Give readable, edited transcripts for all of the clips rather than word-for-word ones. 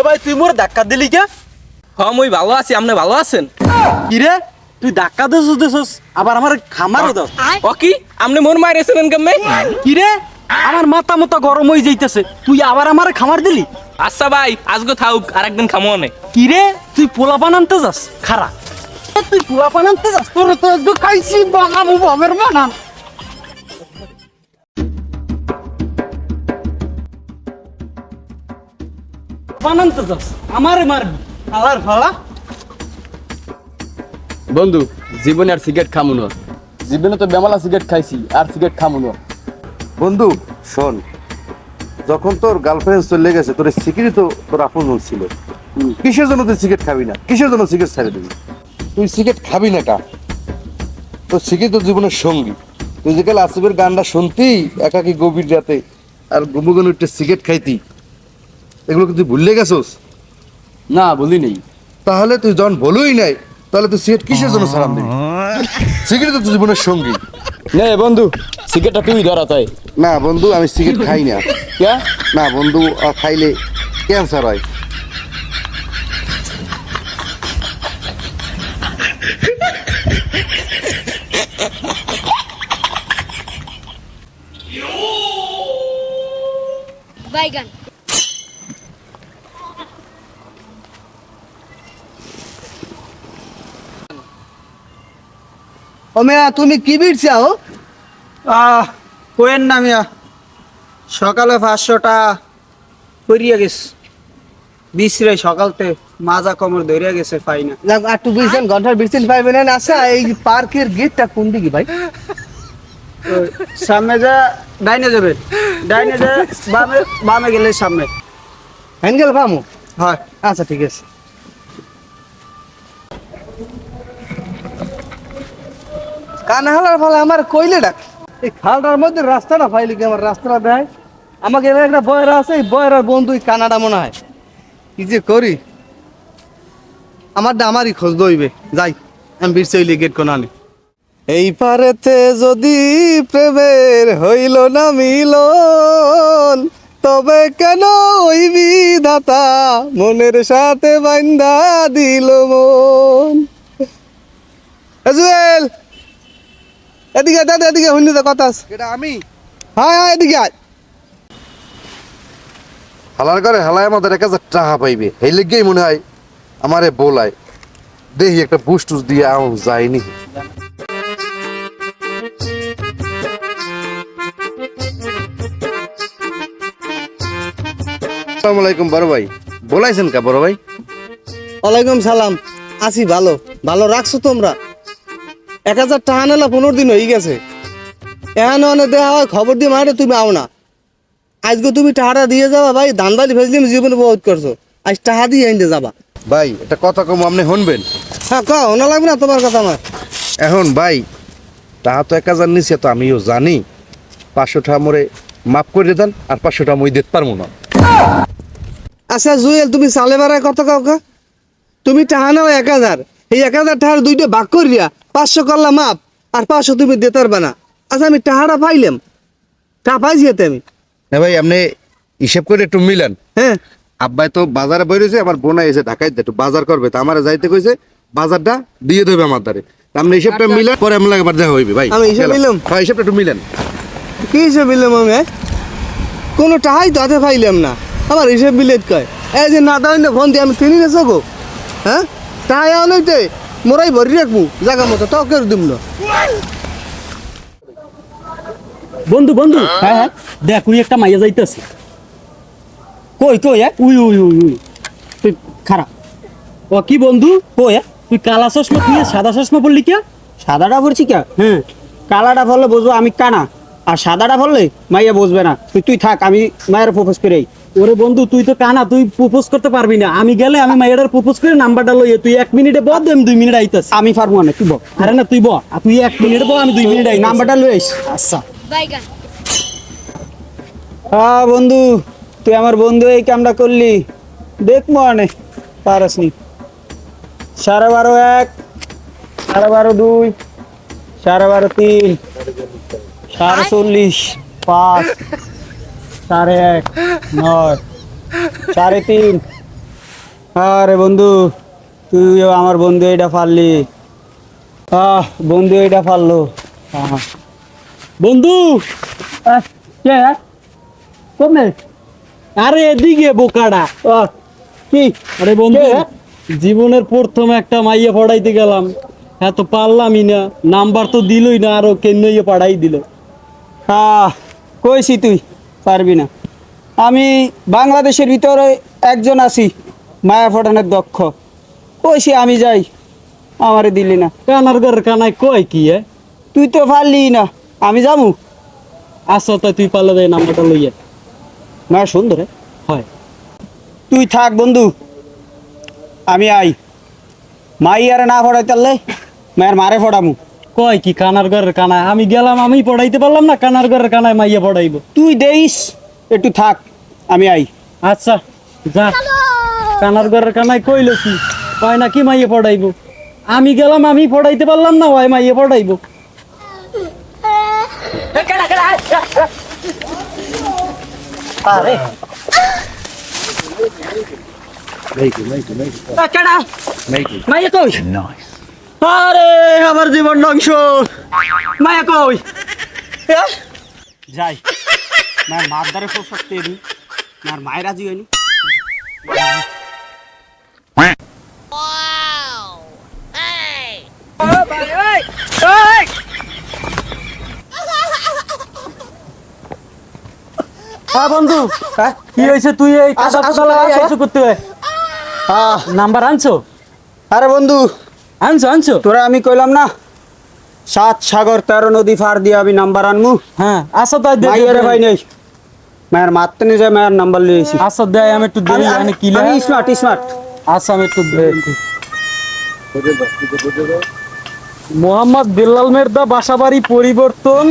ভাই তুই মোর ধাক্কা দিলি কে? হ্যাঁ মুই ভালো আছি, আপনি ভালো আছেন? কি রে তুই ধাক্কা দিছস আবার আমার খামারও দাও। ও কি আপনি মোর মাইরেছেন কেমনে? কি রে আমার মাথা মতো গরম হয়ে যাইতেছে, তুই আবার আমার খামার দিলি? আচ্ছা ভাই আজকে থাকুক, আর একদিন খামো অনেক। কি রে তুই পোলা বানানতে যাস? খারা তুই পোলা বানানতে যাস? তোর তো একটু খাইছি বানাবো বাবের বানান। বানানতে যাস আমারে মারবি আলার ফালা। বন্ধু জীবনে আর সিগারেট খামু না, জীবনে তো বেমালা সিগারেট খাইছি, আর সিগারেট খামু না। বন্ধু শোন, যখন তোর গার্লফ্রেন্ড চলে গেছে তোর সিগারেট তো তোর আপন ছিল, কিসের জন্য তুই সিগারেট খাবি না? কিসের জন্য সিগারেট ছেড়ে দিবি? তুই সিগারেট খাবি না কা? তোর সিগারেট তোর জীবনের সঙ্গী। তুই যে কাল আসিফের গানটা শুনতি একাকি গভীর রাতে আর গুমগুন উঠে সিগারেট খাইতি, এগুলো কি তুই ভুললে গেছোস? না বলি নেই। তাহলে তুই যখন বলুই নাই, তাহলে তুই সিগারেট কিসের জন্য ছাড়াম দিবি? সিগারেট তো তোর জীবনের সঙ্গী। নে বন্ধু সিগারেটটা তুই ধরা তাই। না বন্ধু আমি সিগারেট খাই না। কে? না বন্ধু, খাইলে ক্যান্সার হয়। বাইগান ও মিয়া তুমি কি বিড়ছাও? কোয়েন না মিয়া, সকালে 500টা করিয়া গেছে, বিশ্রে সকালতে মাজা কমর ধরিয়া গেছে পাই না। একটু বিড়ছেন ঘন্টার বিড়ছেন পাইবেন না? আচ্ছা এই পার্কের গেটটা কোন দিকে ভাই? সামনে যা ডাইনে যাবে, ডাইনে যা বামে, বামে গেলে সামনে। হ্যান্ডেল পামু? হয় আচ্ছা ঠিক আছে। কানা হালার ফলে আমার কইলে ডাক এই খালটার মধ্যে রাস্তাটা পাইলি কি? আমার রাস্তাটা দেয় আমাকে। এবার একটা বয়রা আছে, এই বয়রার বন্ধু কানাডা মনে হয়। কি যে করি, আমারই খোঁজ দইবে। যাই আমি বিরসইলি গেট কোন আনি। এই পারেতে যদি প্রেমের হইল না মিলন, তবে কেন ওই বিধাতা মনের সাথে বান্ধা দিল মন। জুয়েল এদিকে দাদা, এদিকে শুনি তো কথা আছে। এটা আমি হ্যাঁ হ্যাঁ এদিকে আয়। হালার করে হালায় আমাদের 1000 টাকা পাইবে, এই লেগেই মনে হয় আমারে বলায়। দেখি একটা বুস্টুস দিয়ে আও যায়নি। আসসালামু আলাইকুম বড় ভাই। বলাইছেন কা বড় ভাই? ওয়ালাইকুম সালাম। আছি ভালো। ভালো রাখছো তোমরা? 1000 টাকা নিলা 15 দিন হয়ে গেছে। এখন অনেক দেওয়া হয় খবর দিয়ে মারে তুমি আও না। আজকে তুমি টাকাটা দিয়ে যাবা ভাই, ধানবালি ফেসলিম জীবনে বহুত করছো, আজ টাকা দিয়ে এনে যাবা। ভাই একটা কথা কম, আপনি শুনবেন? হ্যাঁ কও, না লাগবে না তোমার কথা আমার। এখন ভাই টাকা তো 1000 নিছে, তো আমিও জানি 500 টাকা মোরে মাফ করে দেন, আর 500 টাকা মই দিতে পারবো না। আচ্ছা জুয়েল তুমি চালে বেড়ায় কত কাউকে? তুমি টাকা নাও 1000, এই 1000 টাকার দুইটা ভাগ করিয়া 500 করলাম মাপ, আর 500 তুমি দিতে পারবে না। আচ্ছা আমি টাকাটা পাইলাম, টাকা পাইছি এতে আমি। না ভাই আপনি হিসাব করে একটু মিলান। হ্যাঁ আব্বাই তো বাজারে বেরিয়েছে, আমার বোনা এসে ঢাকায় একটু বাজার করবে, তা আমার যাইতে কইছে বাজারটা দিয়ে দেবে আমার দ্বারে। আপনি হিসাবটা মিলান, পরে আমার লাগে আবার দেখা হইবে ভাই। আমি হিসাব মিলাম? হ্যাঁ হিসাবটা একটু মিলান। কি হিসেব মিললাম আমি? কোনো টাকাই তো হাতে পাইলাম না, আমার হিসেব মিলেট কয়। এই যে না দাও না ফোন দিয়ে আমি কিনি গেছো গো। হ্যাঁ টাকা অনেকতে মোরাই ভরি রাখবো জায়গা মতো, তাও কেউ দিব না। বন্ধু বন্ধু, হ্যাঁ হ্যাঁ দেখ ওই একটা মাইয়া যাইতেছে। কই কই উই উই উই উই তুই খারাপ। ও কি বন্ধু কই তুই কালা চশমা তুই সাদা চশমা পরলি কে? সাদাটা পরছি কে? হ্যাঁ কালাটা পরলে বুঝবো আমি কানা, আর সাদাটা পরলে মাইয়া বুঝবে না। তুই থাক, আমি মায়ের প্রপোজ করে। ওরে বন্ধু তুই তো কানা, তুই প্রপোজ করতে পারবি না। আমি গেলে আমি মাইয়াটার প্রপোজ করে নাম্বারটা লইয়ে তুই 1 মিনিটে বল, আমি 2 মিনিট আইতাস। আমি পারবো না, তুই বল। আরে না তুই বল, তুই 1 মিনিটে বল, আমি 2 মিনিট আই। নাম্বারটা লইস। আচ্ছা বাইগান হ্যাঁ বন্ধু, তুই আমার বন্ধু এই কামটা করলি, দেখবো অনেক পারসনি। 12:30 1, 12:30 2, 12:30 3, 40 5, 1:30 9, 3:30 আরে বন্ধু, তুইও আমার বন্ধু এটা পারলি। বন্ধু এটা পারলো। বন্ধু কে কমে? আরে এদিকে বোকাটা। কি? আরে বন্ধু, জীবনের প্রথম একটা মাইয়া পড়াইতে গেলাম, হ্যাঁ তো পারলামই না, নাম্বার তো দিলই না, আরো কেন পড়াই দিল। কইছি তুই পারবি না। আমি বাংলাদেশের ভিতরে একজন আছি মায়া ফটানোর দক্ষ। কইছি আমি যাই, আমারে দিলি না। কানার ঘরের কানায় কয় কি? তুই তো পারলি না, আমি যাবো। আসো তো, তুই পারলে দেয় নাম্বারটা লইয়া। মায়া সুন্দর হয়। তুই থাক বন্ধু, আমি আই। মাইয়ারে না ফড়াইতে পারলে মায়ের মারে ফড়ামু। কয় কি কানার ঘরের কানায়? আমি গেলাম, আমি পড়াইতে পারলাম না, কানার ঘরের কানায় মাইয়া পড়াইব? তুই দেইস, একটু থাক, আমি আই। আচ্ছা যা। কানার ঘরের কানায় কইলো কি? কয় না কি মাইয়া পড়াইব? আমি গেলাম, আমি পড়াইতে পারলাম না, ওই মাইয়া পড়াইব। মাইয়া কই? আরে আমার জীবন ধ্বংস। মায়া কই? যাই, মায়ের মার দ্বারে ফসতে দিই, মার মায়ের রাজি হয়নি। হ্যাঁ বন্ধু, কি হয়েছে? তুই এই কাদা পাতালা আইছো করতে? নাম্বার আনছো? আরে বন্ধু, আনছো? তোরা আমি কইলাম না 7 সাগর 13 নদী পার দিয়ে আমি নাম্বার আনমু। হ্যাঁ আসো তাই দে। মাইয়ারে ভাই নেই, মায়ের মারতে নিয়ে যায়, মায়ের নাম্বার লিয়েছি। আসো দে, আমি একটু দেই। আমি কি আমি স্মার্ট। আচ্ছা আমি একটু দে। মোহাম্মদ বিল্লাল মের্দা, বাসাবাড়ি পরিবর্তন,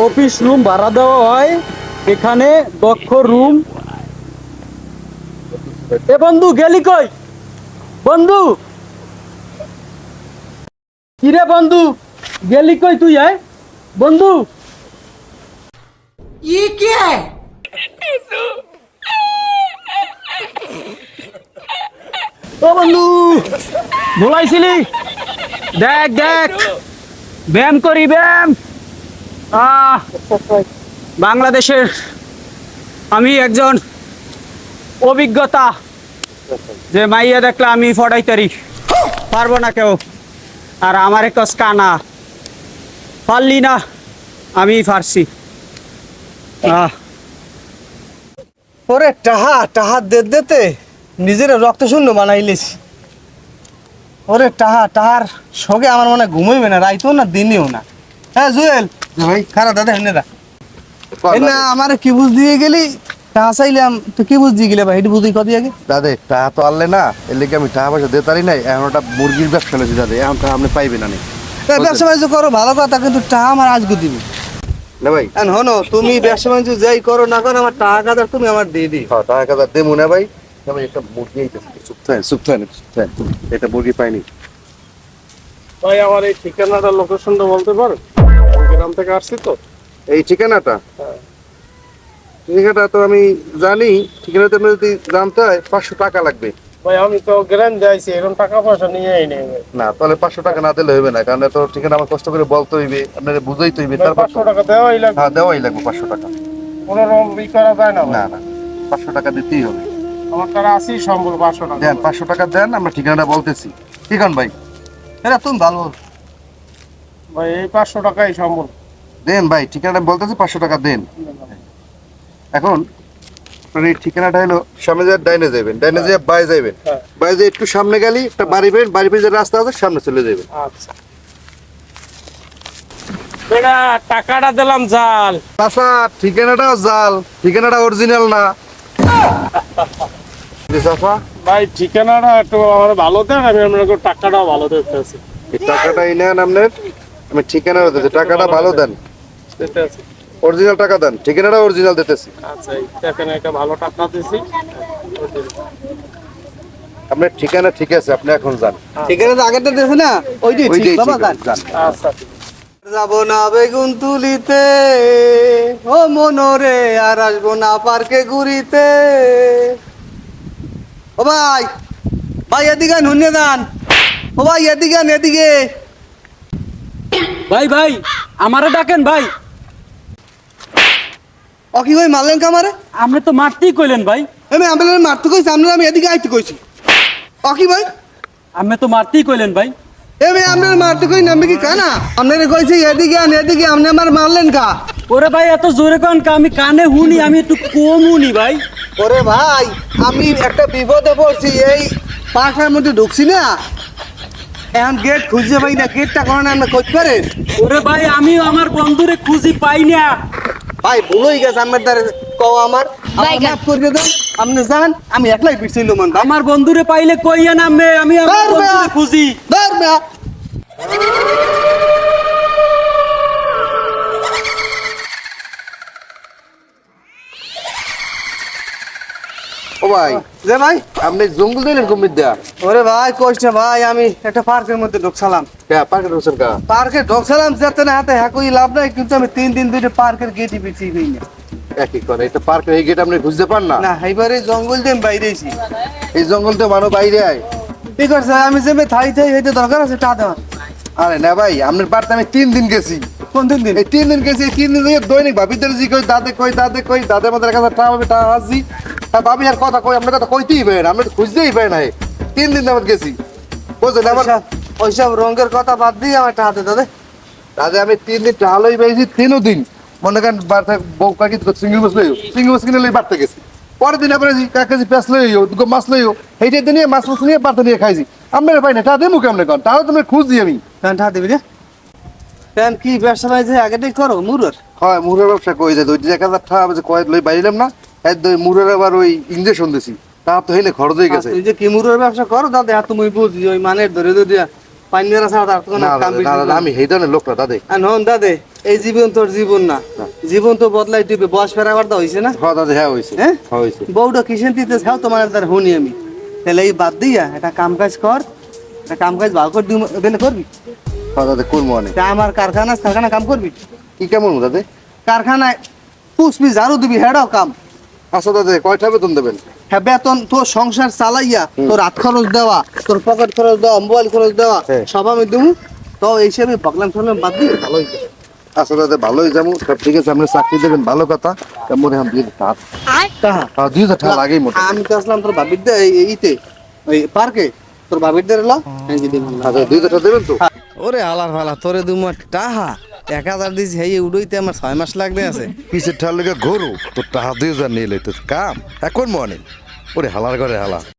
অফিস রুম ভাড়া দেওয়া হয়, এখানে দক্ষ রুম। এ বন্ধু গেলি কই? বন্ধু, কিরে বন্ধু গেলি কই তুই? বন্ধু ও বন্ধু, ভুলাইছিলি? দেখ ব্যায়াম করি, ব্যায়াম। বাংলাদেশের আমি একজন অভিজ্ঞতা, যে মাইয়া দেখলে আমি ফড়াইতারি পারবো না কেউ। আর আমার এক কানা পারলি না, আমি পারছি। ওরে টাহা দিতে নিজের রক্ত শূন্য বানাইলিস। ওরে টাহার সঙ্গে আমার মনে হয় ঘুমাইবে না, রাইতেও না দিনেও না। হ্যাঁ জুয়েল ভাই খারাপ দাদা হেনে না আমার কি বুঝ দিয়ে গেলি? টাহা চাইলাম তো কি বুঝ দিয়ে গেলে ভাই, এটি বুঝি কদি আগে দাদে টাকা তো আনলে না, এর লেগে আমি টাকা পয়সা দিতে পারি নাই। এখন ওটা মুরগির ব্যবসা নিয়েছি দাদে, এখন টাকা আপনি পাইবেন না। ব্যবসা বাণিজ্য করো ভালো কথা, কিন্তু টাহা আমার আজকে দিবি না ভাই। হনো তুমি ব্যবসা বাণিজ্য যাই করো না করো, আমার টাকা কাদার তুমি আমার দিয়ে দিই। হ্যাঁ টাকা কাজা দেবো না ভাই। ভাই একটা মুরগি আইতেছে, চুপ থাকেন। এটা মুরগি পাইনি ভাই। আমার এই ঠিকানাটা লোকেশনটা বলতে পারো? গ্রাম থেকে আসছি তো। এই ঠিকানাটা তো আমি জানি। ঠিকানাটা আপনি যদি জানতে হয় 500 টাকা লাগবে। ভাই আমি তো গ্রাম যাইছি, এরকম টাকা পয়সা নিয়েই নেই ভাই। না তাহলে 500 টাকা না দিলে হবে না, কারণ এত ঠিকানা আমার কষ্ট করে বলতে হইবে, আপনারা বুঝাইতে হইবে। ভাই, তারপর 500 টাকা দেওয়াই লাগবে। হ্যাঁ দেওয়াই লাগবে 500 টাকা। কোনো রকম করা যায় না ভাই? না 500 টাকা দিতেই হবে। আমার টাকা আছি সম্বল 500 টাকা। দেন 500 টাকা দেন, আমরা ঠিকানাটা বলতেছি। ঠিক আছে ভাই? এটা তুমি ভালো ভাই এই 500 টাকাই সম্বল। দেন ভাই, ঠিকানাটা বলতেছি, 500 টাকা দেন। এখন আপনার এই ঠিকানাটা হলো সামনে যে ডাইনে যাবেন, ডাইনে যেয়ে বাই যাবেন, বাই যেয়ে একটু সামনে গেলি একটা বাড়ি পেয়ে, বাড়ি পেয়ে যে রাস্তা আছে সামনে চলে যাবেন। আচ্ছা এটা টাকাটা দিলাম জাল। চাচা ঠিকানাটাও জাল, ঠিকানাটা অরিজিনাল না। চাচা ভাই ঠিকানাটা একটু আমার ভালো দেন, আমি আপনাকে টাকাটাও ভালো দিতেছি। এই টাকাটা নেন আপনার, আমি ঠিকানাটা দিতেছি, টাকাটা ভালো দেন, দিতেছি। অরিজিনাল টাকা দেন, ঠিকানাটা অরিজিনাল দিতেছি। আচ্ছা এই দেখেন একটা ভালো টাকা দিছি। আপনার ঠিকানা ঠিক আছে, আপনি এখন যান। ঠিকানা তো আগেরটা দেখো না, ওইটাই ওই ঠিক যে বাবা যান। আচ্ছা যাব না বেগুন তুলিতে ও মনরে, আর আসবো না পার্কে ঘুরিতে। ও ভাই ভাই এদিকে আন, হুনিয়ে যান। ও ভাই এদিকে আন, এদিকে। ভাই ভাই আমারে ডাকেন ভাই। ও কি ভাই মারলেন কামারে? আপনি তো মারতেই কইলেন ভাই। আমি আপনার মারতে কইছি, আপনার আমি এদিকে আইতে কইছি। ও কি ভাই? আপনি তো মারতেই কইলেন ভাই। আমি আপনার মারতে কই না, আমি কি কানা? আপনারে কইছি এদিকে আন, এদিকে, আপনি আমার মারলেন কা? ওরে ভাই এত জোরে কোন কা, আমি কানে শুনি, আমি একটু কম শুনি ভাই। ওরে ভাই আমি একটা বিপদে পড়ছি, এই পাখার মধ্যে ঢুকছি না, এখন গেট খুঁজে পাই না, গেটটা কোনো না আমরা করতে পারেন? ওরে ভাই আমি আমার বন্ধুরে খুঁজি পাই না। ভাই ভুল হয়ে গেছে, আমার দ্বারা কও আমার মাফ করে দেন, আপনি যান, আমি একলাই পিছিয়ে লোমান ভাই। আমার বন্ধুরে পাইলে কইয়া না আমি আমার ধর মিয়া। বন্ধুরে খুঁজি। ধর মিয়া। ও ভাই, যে ভাই, আপনি জঙ্গল দিলেন কুমির দেয়া? ওরে ভাই কইস না ভাই, আমি একটা পার্কের মধ্যে ঢুকছিলাম। হ্যাঁ, পার্কে ঢুকছেন কা? পার্কে ঢুকছিলাম যেতে না হাতে হ্যাঁ কই লাভ নাই, কিন্তু আমি 3 দিন ধরে পার্কের গেটই পিছিয়ে দিই না। একই করে, এটা পার্কের এই গেট আপনি খুঁজতে পান না? না এইবারে জঙ্গল দিয়ে আমি বাইরেছি। এই জঙ্গল তো মানুষ বাইরে আয়। কি করছে, আমি যে থাই হইতে দরকার আছে টা দেওয়ার। আরে না ভাই, আপনার পার্কে আমি 3 দিন গেছি। কোন দিন দিন? এই 3 দিন গেছি, এই 3 দিন থেকে দৈনিক ভাবিদের জি কই, দাদে কই, দাদে আমাদের কাছে টাকা হবে, টাকা আসছি। আর ভাবি আর কথা কই, আপনার কথা কইতেই পারেন, আপনি তো খুঁজতেই পারেন না। 3 দিন আমার গেছি, বুঝলেন? আমার ওইসব রঙের কথা বাদ দিয়ে আমার টা হাতে দাদা। দাদা আমি 3 দিন টাহালই পেয়েছি, 3 দিন মনে করেন বাড়তে বউ কাকি সিঙ্গি মাছ লইও, সিঙ্গি মাছ কিনে লই বাড়তে গেছি। পরের দিন আপনার কাকাজি পেঁচ লইও, দুটো মাছ লইও, সেইটার দিনে মাছ নিয়ে বাড়তে নিয়ে খাইছি। আপনার পাই না, তা দেবো কেমন কন? তাহলে তুমি খুঁজি আমি। ফ্যান টা দিবি রে? ফ্যান কি ব্যবসা বাণিজ্য আগেটাই করো মুরর? হয় মুরের ব্যবসা কই যায়, 2-1000 টাকা যে কয়েক লই বাইলাম না, একদম মুরের আবার ওই ইঞ্জেকশন দিছি, তা তো হইলে খরচ হয়ে গেছে। তুই যে কি মুরর ব্যবসা করো দাদা, হাত তুমি বুঝি ওই মানের ধরে ধরে পানি মেরা ছাড়া আর কোনো না কাম দাদা, দাদা, আমি এই ধরনের লোক না দাদা। নন দাদে, এই জীবন তোর জীবন না, জীবন তো বদলাই দিবে, বয়স ফেরাবার তো হইছে না। হ্যাঁ দাদা, হ্যাঁ হয়েছে, হ্যাঁ হ্যাঁ হয়েছে। বউটা কিসেন দিতে চাও তোমার দ্বার শুনি আমি, তাহলে এই বাদ দিয়া একটা কাম কাজ কর, একটা কাম কাজ ভালো করে দিলে করবি। হ্যাঁ দাদা, করবো অনেক। তা আমার কারখানা কাম করবি, কি কেমন দাদা? কারখানায় পুষবি, ঝাড়ু দিবি, হেডাও কাম। আচ্ছা দাদা, কয়টা বেতন দেবেন? হ্যাঁ বেতন তোর সংসার চালাইয়া, তোর হাত খরচ দেওয়া, তোর পকেট খরচ দেওয়া, মোবাইল খরচ দেওয়া, হ্যাঁ। সব আমি দেবো। তো এই হিসেবে বকলাম সরলাম বাদ দিয়ে ভালো হইবে। আচ্ছা দাদা, ভালোই যাবো, সব ঠিক আছে, আপনি চাকরি দেবেন, ভালো কথা। মনে হয় দিয়ে দিতে তাহা 2000 টাকা লাগেই মোটা। আমি তো আসলাম তোর বাবির দে এইতে ওই পার্কে, তোর বাবির দে এলো আচ্ছা 2000 টাকা দেবেন তো? ওরে হালার ফালা, তোরে দুমার টাহা 1000 দিস, হেই উড়ইতে আমার 6 মাস লাগবে আছে। পিছের ঠাল লেগে ঘোরো, তোর টাকা 2000 নিয়ে লইতে কাম এখন মনে। ওরে হালার ঘরে হালা।